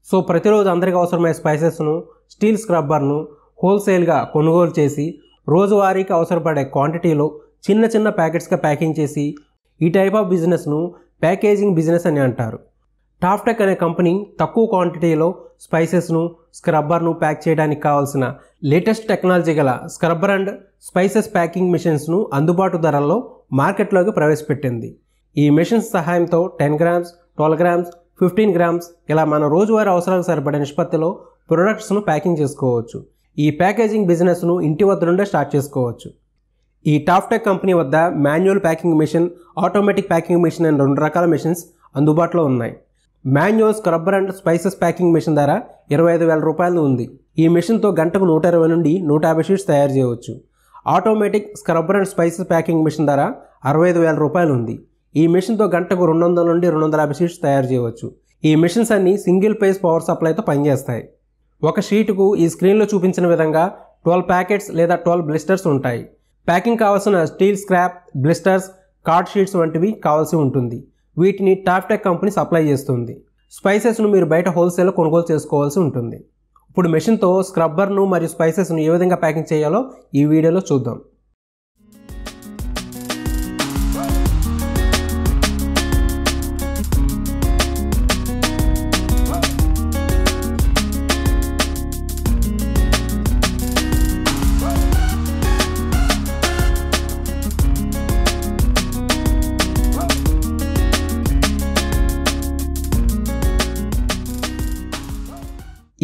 So ప్రతిరోజు అందరికీ అవసరమైన స్పైసెస్ను, స్టీల్ స్క్రబ్బర్ను హోల్సేల్గా కొనుగోలు చేసి రోజువారీకి అవసరపడే క్వాంటిటీలో చిన్న చిన్న ప్యాకెట్స్గా ప్యాకింగ్ చేసి ఈ టైప్ ఆఫ్ బిజినెస్ను ప్యాకేజింగ్ బిజినెస్ అని అంటారు. టాఫ్టెక్ అనే కంపెనీ తక్కువ క్వాంటిటీలో స్పైసెస్ను, స్క్రబ్బర్ను ప్యాక్ చేయడానికి కావాల్సిన లేటెస్ట్ టెక్నాలజీ గల స్క్రబ్బర్ అండ్ స్పైసెస్ ప్యాకింగ్ మిషన్స్ను అందుబాటు ధరల్లో మార్కెట్లోకి ప్రవేశపెట్టింది. ఈ మిషన్స్ సహాయంతో 10 గ్రామ్స్, 12 గ్రామ్స్, 15 గ్రామ్స్ ఇలా మన రోజువారీ అవసరాలకు సరిపడే నిష్పత్తిలో ప్రొడక్ట్స్ను ప్యాకింగ్ చేసుకోవచ్చు. ఈ ప్యాకేజింగ్ బిజినెస్ను ఇంటి వద్ద నుండే స్టార్ట్ చేసుకోవచ్చు. ఈ టాఫ్టెక్ కంపెనీ వద్ద manual packing machine, automatic packing machine అని 2 రకాల మిషన్స్ అందుబాటులో ఉన్నాయి. Manual scrubber and spices packing machine ధర 25,000 రూపాయలు ఉంది. ఈ మిషన్తో గంటకు 120 నుండి 150 షీట్స్ తయారు చేయవచ్చు. Automatic scrubber and spices packing machine ధర 65,000 రూపాయలు ఉంది. ఈ మిషన్తో గంటకు 200 నుండి 250 షీట్స్ తయారు చేయవచ్చు. ఈ మిషన్స్ అన్ని సింగిల్ ఫేజ్ పవర్ సప్లైతో పనిచేస్తాయి. ఒక షీటుకు ఈ స్క్రీన్లో చూపించిన విధంగా 12 ప్యాకెట్స్ లేదా 12 బ్లిస్టర్స్ ఉంటాయి. ప్యాకింగ్ కావాల్సిన steel scrap, blisters, card sheets వంటివి కావాల్సి ఉంటుంది. వీటిని టాఫ్టెక్ కంపెనీ సప్లై చేస్తుంది. స్పైసెస్ను మీరు బయట హోల్సేల్లో కొనుగోలు చేసుకోవాల్సి ఉంటుంది. ఇప్పుడు మెషిన్తో స్క్రబ్బర్ను మరియు స్పైసెస్ను ఏ విధంగా ప్యాకింగ్ చేయాలో ఈ వీడియోలో చూద్దాం.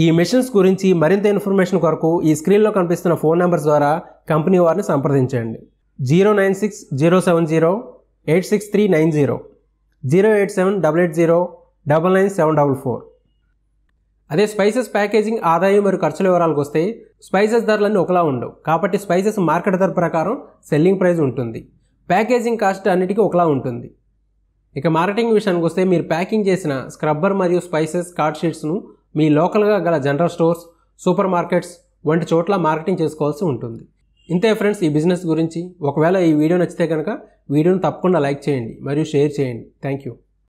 ఈ మెషిన్స్ గురించి మరింత ఇన్ఫర్మేషన్ కొరకు ఈ స్క్రీన్లో కనిపిస్తున్న ఫోన్ నెంబర్స్ ద్వారా కంపెనీ వారిని సంప్రదించండి. 096-070-86390, 087-880-99744. అదే స్పైసెస్ ప్యాకేజింగ్ ఆదాయం మరియు ఖర్చుల వివరాలకు వస్తే స్పైసెస్ ధరలన్నీ ఒకలా ఉండవు. కాబట్టి స్పైసెస్ మార్కెట్ ధర ప్రకారం సెల్లింగ్ ప్రైస్ ఉంటుంది. ప్యాకేజింగ్ కాస్ట్ అన్నిటికీ ఒకలా ఉంటుంది. ఇక మార్కెటింగ్ విషయానికి వస్తే మీరు ప్యాకింగ్ చేసిన స్క్రబ్బర్ మరియు స్పైసెస్ కార్డ్ షీట్స్ను మీ లోకల్గా గల జనరల్ స్టోర్స్, సూపర్ మార్కెట్స్ వంటి చోట్ల మార్కెటింగ్ చేసుకోవాల్సి ఉంటుంది. ఇంతే ఫ్రెండ్స్ ఈ బిజినెస్ గురించి. ఒకవేళ ఈ వీడియో నచ్చితే కనుక వీడియోని తప్పకుండా లైక్ చేయండి మరియు షేర్ చేయండి. Thank you.